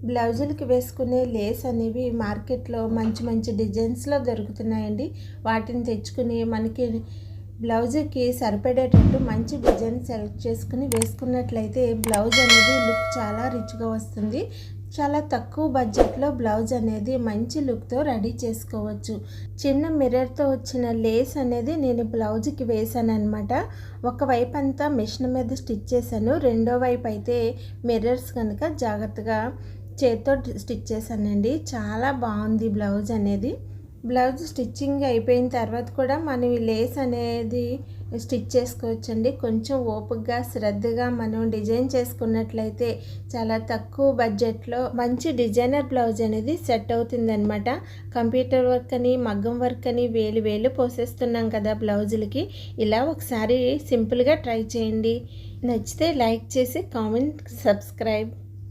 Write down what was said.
బ్లౌజులకి వేసుకునే లేస్ అనేవి మార్కెట్లో మంచి మంచి డిజైన్స్లో దొరుకుతున్నాయండి. వాటిని తెచ్చుకుని మనకి బ్లౌజ్కి సరిపడేటట్టు మంచి డిజైన్ సెలెక్ట్ చేసుకుని వేసుకున్నట్లయితే బ్లౌజ్ అనేది లుక్ చాలా రిచ్గా వస్తుంది. చాలా తక్కువ బడ్జెట్లో బ్లౌజ్ అనేది మంచి లుక్తో రెడీ చేసుకోవచ్చు. చిన్న మిర్రర్తో వచ్చిన లేస్ అనేది నేను బ్లౌజ్కి వేసాను అనమాట. ఒకవైపు అంతా మిషన్ మీద స్టిచ్ చేశాను, రెండో వైపు అయితే మిర్రర్స్ కనుక జాగ్రత్తగా చేతితో స్టిచ్ చేశానండి. చాలా బాగుంది బ్లౌజ్ అనేది. బ్లౌజ్ స్టిచ్చింగ్ అయిపోయిన తర్వాత కూడా మనం ఈ లేస్ అనేది స్టిచ్ చేసుకోవచ్చండి. కొంచెం ఓపికగా శ్రద్ధగా మనం డిజైన్ చేసుకున్నట్లయితే చాలా తక్కువ బడ్జెట్లో మంచి డిజైనర్ బ్లౌజ్ అనేది సెట్ అవుతుందన్నమాట. కంప్యూటర్ వర్క్ అని మగ్గం వర్క్ అని వేలు పోసేస్తున్నాం కదా బ్లౌజులకి. ఇలా ఒకసారి సింపుల్గా ట్రై చేయండి. నచ్చితే లైక్ చేసి కామెంట్, సబ్స్క్రైబ్.